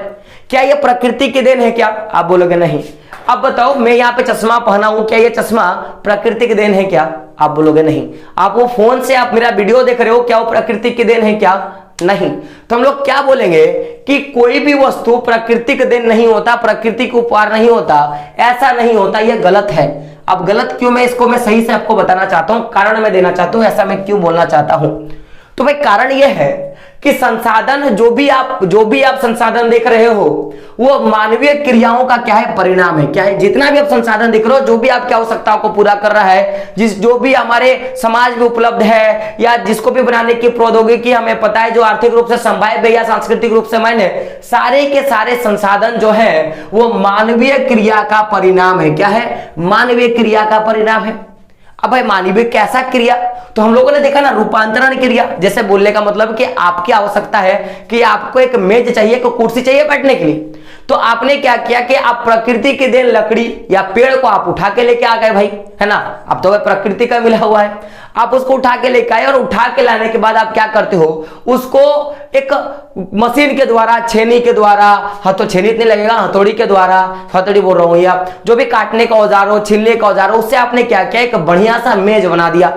क्या ये प्रकृति की देन है क्या। आप बोलोगे नहीं। अब बताओ मैं यहाँ पे चश्मा पहना हूं, क्या ये चश्मा प्रकृति की देन है क्या। आप बोलोगे नहीं। आप वो फोन से आप मेरा वीडियो देख रहे हो, क्या वो प्रकृति की देन है क्या, नहीं। तो हम लोग क्या बोलेंगे कि कोई भी वस्तु प्राकृतिक देन नहीं होता, प्राकृतिक उपहार नहीं होता, ऐसा नहीं होता, यह गलत है। अब गलत क्यों, मैं सही से आपको बताना चाहता हूं, कारण मैं देना चाहता हूं ऐसा मैं क्यों बोलना चाहता हूं। तो भाई कारण यह है कि संसाधन जो भी आप संसाधन देख रहे हो वो मानवीय क्रियाओं का क्या है, परिणाम है। क्या है, जितना भी आप संसाधन देख रहे हो, जो भी आपकी आवश्यकताओं को पूरा कर रहा है, जो भी हमारे समाज में उपलब्ध है या जिसको भी बनाने की प्रौद्योगिकी हमें पता है, जो आर्थिक रूप से संभाव्य या सांस्कृतिक रूप से मान्य, सारे के सारे संसाधन जो है वो मानवीय क्रिया का परिणाम है। क्या है, मानवीय क्रिया का परिणाम है। अब भाई मानवीय कैसा क्रिया, तो हम लोगों ने देखा ना रूपांतरण क्रिया। जैसे बोलने का मतलब कि आपकी आवश्यकता है कि आपको एक मेज चाहिए, एक कुर्सी चाहिए बैठने के लिए, तो आपने क्या किया कि आप प्रकृति के देन लकड़ी या पेड़ को आप उठा के लेके आ गए भाई, है ना। अब तो भाई प्रकृति का मिला हुआ है, आप उसको उठा के लेके आए और उठा के लाने के बाद आप क्या करते हो, उसको एक मशीन के द्वारा, छेनी के द्वारा, तो छेनी इतनी लगेगा, हथौड़ी के द्वारा, हथौड़ी बोल रहा हूं, या जो भी काटने का औजार हो, छीलने का औजार हो, उससे आपने क्या किया, एक बढ़िया सा मेज बना दिया।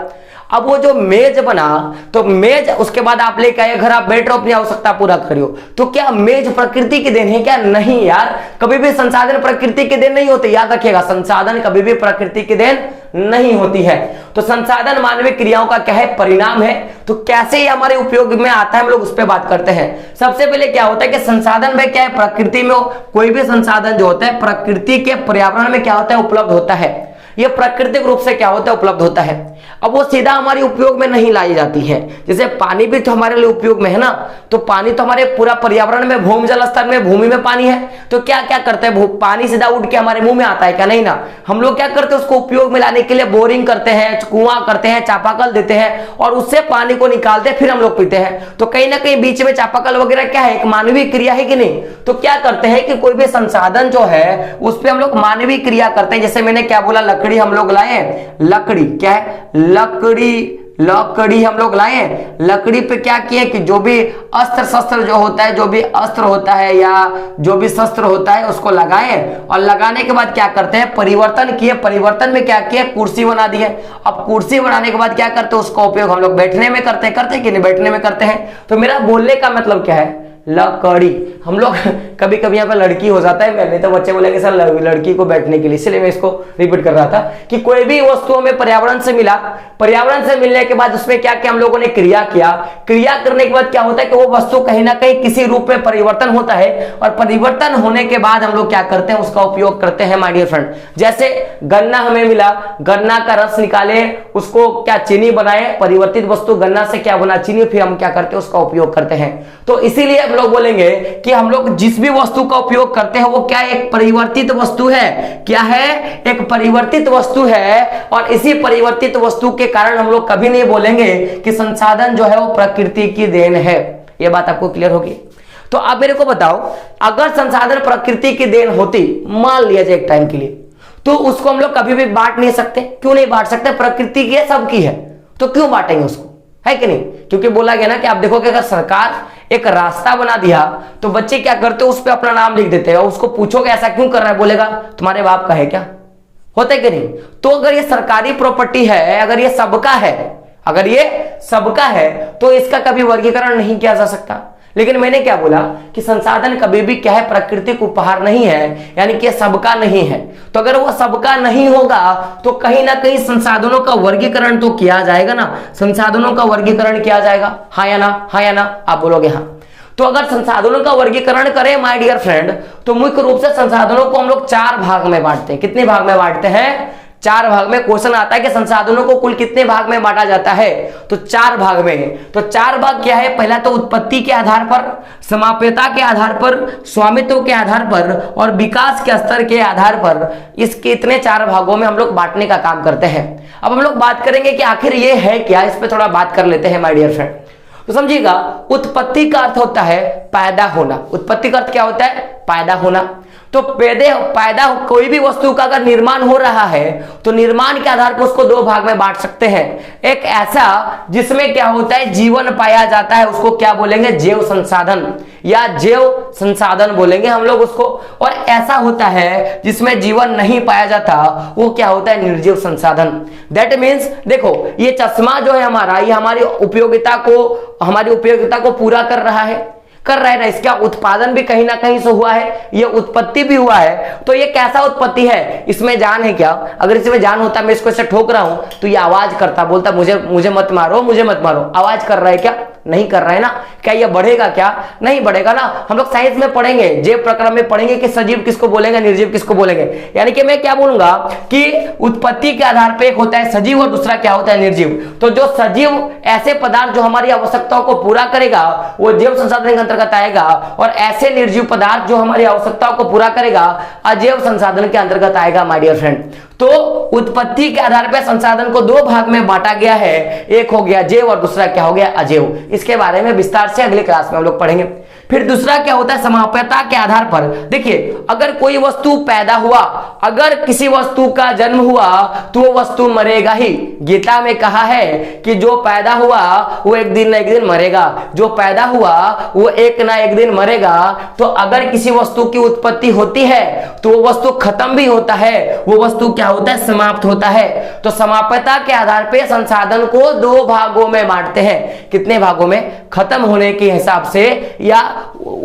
अब वो जो मेज बना, तो मेज उसके बाद आप लेके आए घर, आप बैठ रहे हो, अपनी आवश्यकता पूरा करियो। तो क्या मेज प्रकृति की देन है क्या, नहीं यार। कभी भी संसाधन प्रकृति की देन नहीं होते, याद रखिएगा, संसाधन कभी भी प्रकृति की देन नहीं होती है। तो संसाधन मानवीय क्रियाओं का क्या है, परिणाम है। तो कैसे ये हमारे उपयोग में आता है, हम लोग उस पर बात करते हैं। सबसे पहले क्या होता है कि संसाधन में क्या है, प्रकृति में कोई भी संसाधन जो होता है प्रकृति के पर्यावरण में क्या होता है, उपलब्ध होता है। ये प्राकृतिक रूप से क्या होता है, उपलब्ध होता है। अब वो सीधा हमारे उपयोग में नहीं लाई जाती है। जैसे पानी भी तो हमारे लिए उपयोग में है ना, तो पानी तो हमारे पूरा पर्यावरण में, भूमि जल स्तर में, भूमि में पानी है, तो क्या क्या करते हैं, पानी सीधा उठ के हमारे मुंह में आता है क्या, नहीं ना। हम लोग क्या करते हैं, उसको उपयोग में लाने के लिए बोरिंग करते हैं, कुआं करते हैं, चापाकल देते हैं और उससे पानी को निकालते हैं, फिर हम लोग पीते हैं। तो कहीं ना कहीं बीच में चापाकल वगैरह क्या है, एक मानवीय क्रिया है कि नहीं। तो क्या करते हैं कि कोई भी संसाधन जो है उस पर हम लोग मानवीय क्रिया करते हैं। जैसे मैंने क्या बोला, लकड़ी हम लोग लाए, लकड़ी क्या है, लकड़ी हम लोग लाए। लकड़ी पे क्या किए कि जो भी अस्त्र शस्त्र जो होता है, जो भी अस्त्र होता है या जो भी शस्त्र होता है उसको लगाए, और लगाने के बाद क्या करते हैं, परिवर्तन किए। परिवर्तन में क्या किए, कुर्सी बना दिए। अब कुर्सी बनाने के बाद क्या करते हैं, उसका उपयोग हम लोग बैठने में करते हैं कि नहीं, बैठने में करते हैं। तो मेरा बोलने का मतलब क्या है, लकड़ी। हम लोग कभी कभी यहाँ पे लड़की हो जाता है, नहीं तो बच्चे बोलेंगे सर लड़की को बैठने के लिए, इसलिए मैं इसको रिपीट कर रहा था कि कोई भी वस्तु हमें पर्यावरण से मिला, पर्यावरण से मिलने के बाद उसमें क्या क्या हम लोगों ने क्रिया किया। क्रिया करने के बाद क्या होता है कि वो वस्तु कहीं ना कहीं किसी रूप में परिवर्तन होता है, और परिवर्तन होने के बाद हम लोग क्या करते हैं, उसका उपयोग करते हैं माय डियर फ्रेंड। जैसे गन्ना हमें मिला, गन्ना का रस निकाले, उसको क्या चीनी बनाए, परिवर्तित वस्तु गन्ना से क्या बना, चीनी, फिर हम क्या करते हैं, उसका उपयोग करते हैं। तो इसीलिए हम लोग बोलेंगे कि हम लोग जिस भी वस्तु का उपयोग करते हैं वो क्या, एक परिवर्तित वस्तु है। क्या है, एक परिवर्तित वस्तु है। और इसी परिवर्तित वस्तु के कारण हम लोग कभी नहीं बोलेंगे कि संसाधन जो है वो प्रकृति की देन है। यह बात आपको क्लियर होगी। तो आप मेरे को बताओ, अगर संसाधन प्रकृति की देन होती, मान लिया जाए एक टाइम के लिए, तो उसको हम लोग कभी भी बांट नहीं सकते। क्यों नहीं बांट सकते, प्रकृति की है, सबकी है, तो क्यों बांटेंगे उसको, है कि नहीं। क्योंकि बोला गया ना कि आप देखोगे अगर सरकार एक रास्ता बना दिया तो बच्चे क्या करते हैं, उस पर अपना नाम लिख देते हैं, और उसको पूछोगे ऐसा क्यों कर रहा है, बोलेगा तुम्हारे बाप का है क्या, होता है कि नहीं। तो अगर ये सरकारी प्रॉपर्टी है, अगर ये सबका है, अगर ये सबका है, तो इसका कभी वर्गीकरण नहीं किया जा सकता। लेकिन मैंने क्या बोला कि संसाधन कभी भी क्या है, प्राकृतिक उपहार नहीं है, यानी कि सबका नहीं है। तो अगर वो सबका नहीं होगा तो कहीं ना कहीं संसाधनों का वर्गीकरण तो किया जाएगा ना, संसाधनों का वर्गीकरण किया जाएगा, हाँ या ना, हाँ या ना, आप बोलोगे हाँ। तो अगर संसाधनों का वर्गीकरण करें माय डियर फ्रेंड, तो मुख्य रूप से संसाधनों को हम लोग 4 भाग में बांटते हैं। कितने भाग में बांटते हैं, 4 भाग में। क्वेश्चन आता है कि संसाधनों को कुल कितने भाग में बांटा जाता है, तो 4 भाग में। तो 4 भाग क्या है, पहला तो उत्पत्ति के आधार पर, समाप्यता के आधार पर, स्वामित्व के आधार पर और विकास के स्तर के आधार पर। इसके इतने 4 भागों में हम लोग बांटने का काम करते हैं। अब हम लोग बात करेंगे कि आखिर ये है क्या, इस पे थोड़ा बात कर लेते हैं माय डियर फ्रेंड। तो समझिएगा, उत्पत्ति का अर्थ होता है पैदा होना। उत्पत्ति का अर्थ क्या होता है, पैदा होना। तो पैदा कोई भी वस्तु का अगर निर्माण हो रहा है तो निर्माण के आधार पर उसको 2 भाग में बांट सकते हैं। एक ऐसा जिसमें क्या होता है, जीवन पाया जाता है, उसको क्या बोलेंगे, जैव संसाधन या जैव संसाधन बोलेंगे हम लोग उसको। और ऐसा होता है जिसमें जीवन नहीं पाया जाता, वो क्या होता है, निर्जीव संसाधन। दैट मीन्स देखो, ये चश्मा जो है हमारा, ये हमारी उपयोगिता को पूरा कर रहा है ना। इसका उत्पादन भी कहीं ना कहीं से हुआ है, ये उत्पत्ति भी हुआ है। तो ये कैसा उत्पत्ति है, इसमें जान है क्या, अगर इसमें जान होता, मैं इसको ऐसे ठोक रहा हूं तो ये आवाज करता, बोलता मुझे मत मारो, मुझे मत मारो। आवाज कर रहा है क्या, नहीं कर रहा है ना। क्या ये बढ़ेगा, क्या नहीं बढ़ेगा ना। हम लोग साइंस में पढ़ेंगे, जैव प्रक्रम में पढ़ेंगे कि सजीव किसको बोलेंगे, निर्जीव किसको बोलेंगे। यानी कि मैं क्या बोलूंगा कि उत्पत्ति के आधार पर एक होता है सजीव और दूसरा क्या होता है, निर्जीव। तो जो सजीव ऐसे पदार्थ जो हमारी आवश्यकताओं को पूरा करेगा वो जैव संसाधन के अंतर्गत आएगा, और ऐसे निर्जीव पदार्थ जो हमारी आवश्यकताओं को पूरा करेगा अजैव संसाधन के अंतर्गत आएगा माय डियर फ्रेंड। तो उत्पत्ति के आधार पर संसाधन को 2 भाग में बांटा गया है, एक हो गया जैव और दूसरा क्या हो गया, अजैव। इसके बारे में विस्तार से अगले क्लास में हम लोग पढ़ेंगे। फिर दूसरा क्या होता है, समाप्यता के आधार पर। देखिए, अगर कोई वस्तु पैदा हुआ, अगर किसी वस्तु का जन्म हुआ तो वो वस्तु मरेगा ही। गीता में कहा है कि जो पैदा हुआ वो एक दिन ना एक दिन मरेगा, जो पैदा हुआ वो एक ना एक दिन मरेगा। तो अगर किसी वस्तु की उत्पत्ति होती है तो वो वस्तु खत्म भी होता है, वो वस्तु क्या होता है, समाप्त होता है। तो समाप्यता के आधार पर संसाधन को 2 भागों में बांटते हैं। कितने भागों में, खत्म होने के हिसाब से या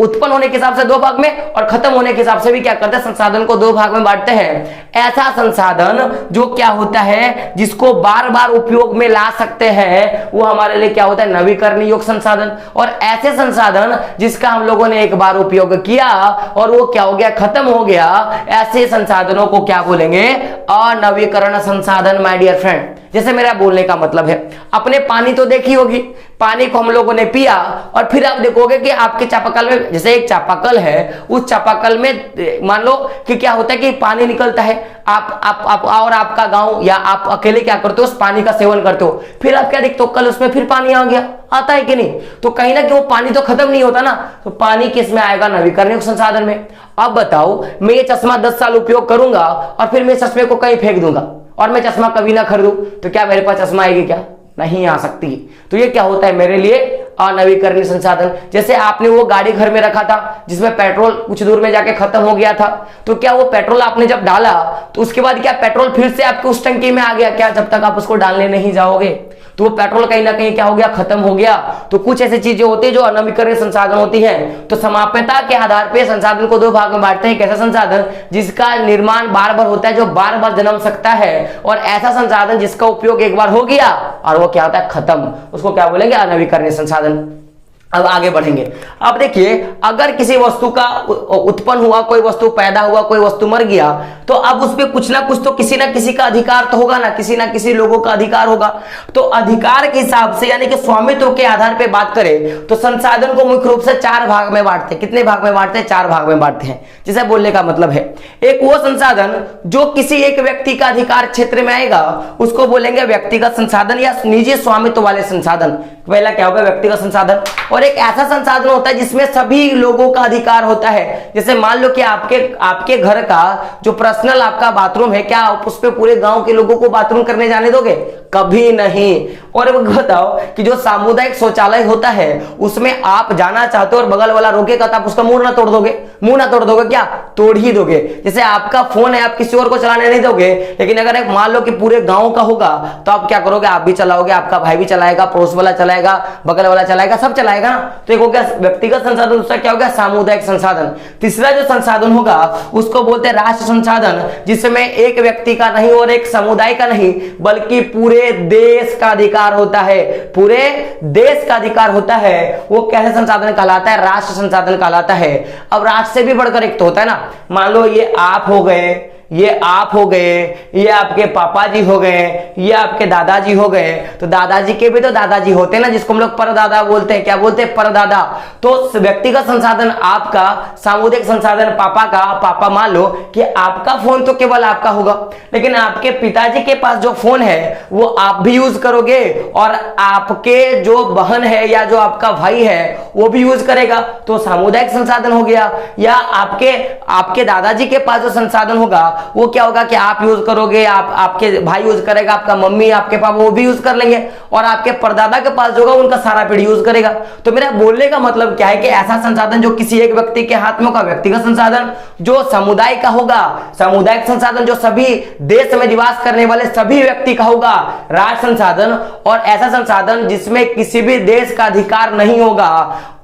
उत्पन्न होने के हिसाब से दो भाग में और खत्म होने के हिसाब से भी क्या करते हैं, संसाधन को दो भाग में बांटते हैं। ऐसा संसाधन जो क्या होता है, जिसको बार बार उपयोग में ला सकते हैं, वो हमारे लिए क्या होता है, नवीकरणीय योग्य संसाधन। और ऐसे संसाधन जिसका हम लोगों ने एक बार उपयोग किया और वो क्या हो गया, खत्म हो गया, ऐसे संसाधनों को क्या बोलेंगे, अनवीकरण संसाधन। माय डियर फ्रेंड, जैसे मेरा बोलने का मतलब है, अपने पानी तो देखी होगी, पानी को हम लोगों ने पिया और फिर आप देखोगे कि आपके चापाकल में, जैसे एक चापाकल है, उस चापाकल में मान लो कि क्या होता है कि पानी निकलता है, आप और आपका गांव या आप अकेले क्या करते हो, उस पानी का सेवन करते हो, फिर आप क्या देखते हो, कल उसमें फिर पानी आ गया, आता है कि नहीं? तो कहीं ना कहीं वो पानी तो खत्म नहीं होता ना, तो पानी किस में आएगा, नवीकरणीय संसाधन में। अब बताओ, मैं ये चश्मा 10 साल उपयोग करूंगा और फिर मैं चश्मे को कहीं फेंक दूंगा और मैं चश्मा कभी ना खरीदूं, तो क्या मेरे पास चश्मा आएगी? क्या नहीं आ सकती। तो ये क्या होता है मेरे लिए, अनवीकरणीय संसाधन। जैसे आपने वो गाड़ी घर में रखा था जिसमें पेट्रोल कुछ दूर में जाके खत्म हो गया था, तो क्या वो पेट्रोल आपने जब डाला तो उसके बाद क्या पेट्रोल फिर से आपके उस टंकी में आ गया? क्या जब तक आप उसको डालने नहीं जाओगे तो वो पेट्रोल कहीं ना कहीं क्या हो गया, खत्म हो गया। तो कुछ ऐसी चीजें होती है जो अनवीकरणीय संसाधन होती हैं। तो समाप्यता के आधार पर संसाधन को दो भाग में बांटते हैं। ऐसा संसाधन जिसका निर्माण बार बार होता है, जो बार बार जन्म सकता है, और ऐसा संसाधन जिसका उपयोग एक बार हो गया और वो क्या होता है, खत्म, उसको क्या बोलेंगे, अनवीकरणीय संसाधन। अब आगे बढ़ेंगे। अब देखिए, अगर किसी वस्तु का उत्पन्न हुआ, कोई वस्तु पैदा हुआ, कोई वस्तु मर गया, तो अब उसमें कुछ ना कुछ तो किसी ना किसी का अधिकार तो होगा ना, किसी ना किसी लोगों का अधिकार होगा। तो अधिकार के हिसाब से यानी कि स्वामित्व के आधार पे बात करें तो संसाधन को मुख्य रूप से 4 भाग में बांटते हैं। कितने भाग में बांटते हैं? 4 भाग में बांटते हैं। जिसे बोलने का मतलब है, एक वो संसाधन जो किसी एक व्यक्ति का अधिकार क्षेत्र में आएगा, उसको बोलेंगे व्यक्तिगत संसाधन या निजी स्वामित्व वाले संसाधन। पहला क्या होगा, व्यक्तिगत संसाधन। और एक ऐसा संसाधन होता है जिसमें सभी लोगों का अधिकार होता है। जैसे मान लो कि आपके घर का जो पर्सनल आपका बाथरूम है, क्या आप उस पे पूरे गांव के लोगों को बाथरूम करने जाने दोगे? कभी नहीं। और बताओ कि जो सामुदायिक शौचालय होता है उसमें आप जाना चाहते हो और बगल वाला रोकेगा तो आप उसका मुंह ना तोड़ दोगे? मुंह ना तोड़ दोगे क्या? तोड़ ही दोगे। जैसे आपका फोन है, आप किसी और को चलाने नहीं दोगे, लेकिन अगर एक मान लो कि पूरे गांव का होगा तो आप क्या करोगे? आप भी चलाओगे, आपका भाई भी चलाएगा, पड़ोस वाला चलाएगा, बगल वाला चलाएगा, सब चलाएगा ना। तो एक हो गया व्यक्तिगत संसाधन, दूसरा क्या हो गया, सामुदायिक संसाधन। तीसरा जो संसाधन होगा उसको बोलते हैं राष्ट्र संसाधन, जिसमें एक व्यक्ति का नहीं और एक समुदाय का नहीं बल्कि पूरे देश का अधिकार होता है। पूरे देश का अधिकार होता है। वो कैसे संसाधन कहलाता है? राष्ट्र संसाधन कहलाता है। अब राष्ट्र से भी बढ़कर एक तो होता है ना, मान लो ये आप हो गए, ये आप हो गए, ये आपके पापा जी हो गए, ये आपके दादाजी हो गए। तो दादाजी के भी तो दादाजी होते हैं ना, जिसको हम लोग परदादा बोलते हैं। क्या बोलते हैं? परदादा। तो व्यक्तिगत संसाधन आपका, सामुदायिक संसाधन पापा का। पापा मान लो कि आपका फोन तो केवल आपका होगा, लेकिन आपके पिताजी के पास जो फोन है वो आप भी यूज करोगे और आपके जो बहन है या जो आपका भाई है वो भी यूज करेगा, तो सामुदायिक संसाधन हो गया। या आपके दादाजी के पास जो संसाधन होगा वो क्या होगा कि आप यूज करोगे, आपके भाई यूज करेगा, आपका मम्मी, आपके पापा वो भी यूज कर लेंगे, और आपके परदादा के पास जो होगा उनका सारा पीढ़ी यूज करेगा। तो मेरा बोलने का मतलब क्या है कि ऐसा संसाधन जो किसी एक व्यक्ति के हाथ में होगा, व्यक्तिगत संसाधन। जो समुदाय का होगा, सामुदायिक संसाधन। जो सभी देश में निवास करने वाले सभी व्यक्ति का होगा, राष्ट्र संसाधन। और ऐसा संसाधन जिसमें किसी भी देश का अधिकार नहीं होगा,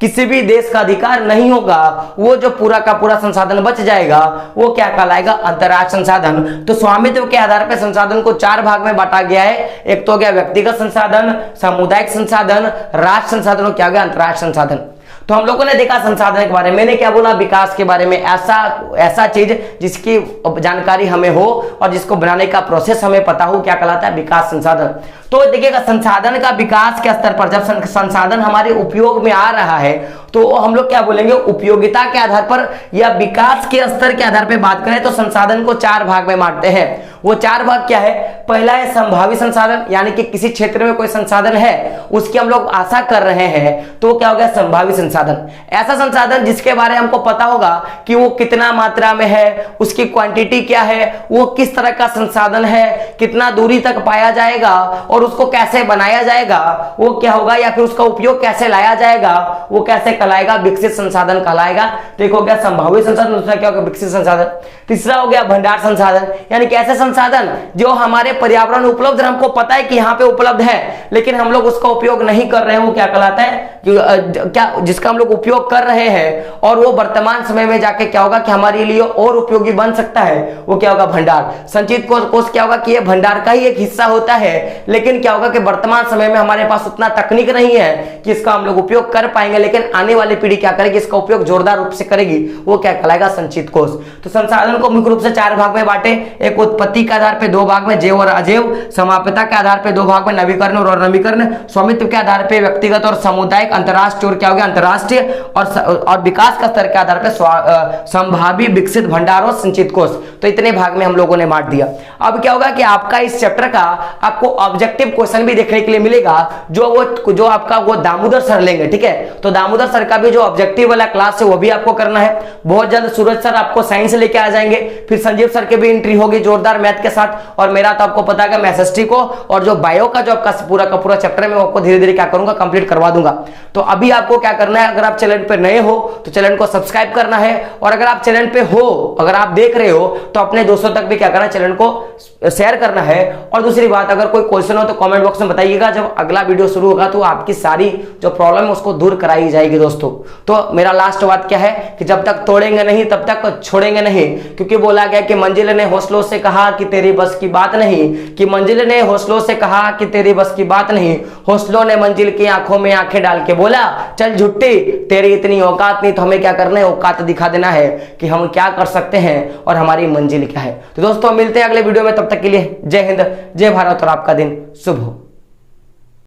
किसी भी देश का अधिकार नहीं होगा, वो जो पूरा का पूरा संसाधन बच जाएगा वो क्या कहलाएगा? अंतरराष्ट्रीय संसाधन। तो स्वामित्व के आधार पर संसाधन को 4 भाग में बांटा गया है। एक तो हो गया व्यक्तिगत संसाधन, सामुदायिक संसाधन, राष्ट्र संसाधन, और क्या हो गया? अंतरराष्ट्रीय संसाधन। तो हम लोगों ने देखा संसाधन के बारे में, मैंने क्या बोला? विकास के बारे में। ऐसा चीज जिसकी जानकारी हमें हो और जिसको बनाने का प्रोसेस हमें पता हो, क्या कहलाता है? विकास संसाधन। तो देखिएगा, संसाधन का विकास के स्तर पर जब संसाधन हमारे उपयोग में आ रहा है तो हम लोग क्या बोलेंगे? उपयोगिता के आधार पर या विकास के स्तर के आधार पर बात करें तो संसाधन को 4 भाग में बांटते हैं। वो 4 भाग क्या है? पहला है संभावित संसाधन, यानी कि किसी क्षेत्र में कोई संसाधन है, उसकी हम लोग आशा कर रहे हैं, तो क्या हो गया? संभावित संसाधन। ऐसा संसाधन जिसके बारे में हमको पता होगा कि वो कितना मात्रा में है, उसकी क्वांटिटी क्या है, वो किस तरह का संसाधन है, कितना दूरी तक पाया जाएगा और उसको कैसे बनाया जाएगा, वो क्या होगा? या फिर उसका उपयोग कैसे लाया जाएगा, वो कैसे कहलाएगा? विकसित संसाधन कहलाएगा। तो एक हो गया संभावित संसाधन, दूसरा क्या होगा? विकसित संसाधन। तीसरा हो गया भंडार संसाधन, यानी कि ऐसे संसाधन जो हमारे पर्यावरण में उपलब्ध है, हमको पता है कि यहाँ पे उपलब्ध है, लेकिन हम लोग उसका उपयोग नहीं कर रहे हैं, वो क्या कहलाता है क्या जिसका हम लोग उपयोग कर रहे हैं और वो वर्तमान समय में जाके क्या होगा कि हमारे लिए और उपयोगी बन सकता है, वो क्या होगा भंडार। संचित कोष क्या होगा कि ये भंडार का ही एक हिस्सा होता है, लेकिन क्या होगा कि वर्तमान समय में हमारे पास उतना तकनीक नहीं है कि इसका हम लोग उपयोग कर पाएंगे, लेकिन आने वाली पीढ़ी क्या करेगी, इसका उपयोग जोरदार रूप से करेगी, वो क्या कहलाएगा संचित कोष। तो संसाधन को मुख्य रूप से 4 भाग में बांटे, एक उत्पत्ति के आधार पर 2 भाग में जैव और अजैव, समाप्यता के आधार पर 2 भाग में नवीकरण और अनवीकरण, स्वामित्व के आधार पर व्यक्तिगत और सामुदायिक, अंतरराष्ट्रीय और क्या हो गया अंतरराष्ट्रीय, और विकास का स्तर के आधार पर संभावी विकसित भंडार और संचित कोष। तो इतने भाग में हम लोगों ने बांट दिया। अब क्या होगा कि आपका इस चैप्टर का आपको ऑब्जेक्टिव क्वेश्चन भी देखने के लिए मिलेगा, जो आपका वो दामोदर सर लेंगे, ठीक है। तो दामोदर सर का भी जो ऑब्जेक्टिव वाला क्लास है वो भी आपको करना है। बहुत जल्द सूरज सर आपको साइंस लेके आ जाएंगे, फिर संजीव सर की भी एंट्री होगी जोरदार मैथ के साथ, और मेरा तो आपको पता है मैथ्स को और जो बायो का जो आपका पूरा का पूरा चैप्टर है मैं आपको धीरे धीरे क्या करूंगा कंप्लीट करवा दूंगा। तो अभी आपको क्या करना है, अगर आप चैनल पे नए हो तो चैनल को सब्सक्राइब करना है, और अगर आप चैनल पे हो, अगर आप देख रहे हो तो अपने दोस्तों तक भी क्या करना है, चैनल को शेयर करना है। और दूसरी बात, अगर कोई क्वेश्चन हो तो कमेंट बॉक्स में बताइएगा, जब अगला वीडियो शुरू होगा तो आपकी सारी जो प्रॉब्लम है उसको दूर कराई जाएगी दोस्तों। तो मेरा लास्ट बात क्या है कि जब तक तोड़ेंगे नहीं तब तक छोड़ेंगे नहीं, क्योंकि बोला गया कि मंजिल ने हौसलों से कहा कि तेरी बस की बात नहीं, कि मंजिल ने हौसलों से कहा कि तेरी बस की बात नहीं, हौसलों ने मंजिल की आंखों में आंखें डाल के बोला चल झुट्टी तेरी इतनी औकात नहीं। तो हमें क्या करना है, औकात दिखा देना है कि हम क्या कर सकते हैं और हमारी मंजिल क्या है। तो दोस्तों मिलते हैं अगले वीडियो में, तब तक के लिए जय हिंद, जय भारत और आपका दिन शुभ हो।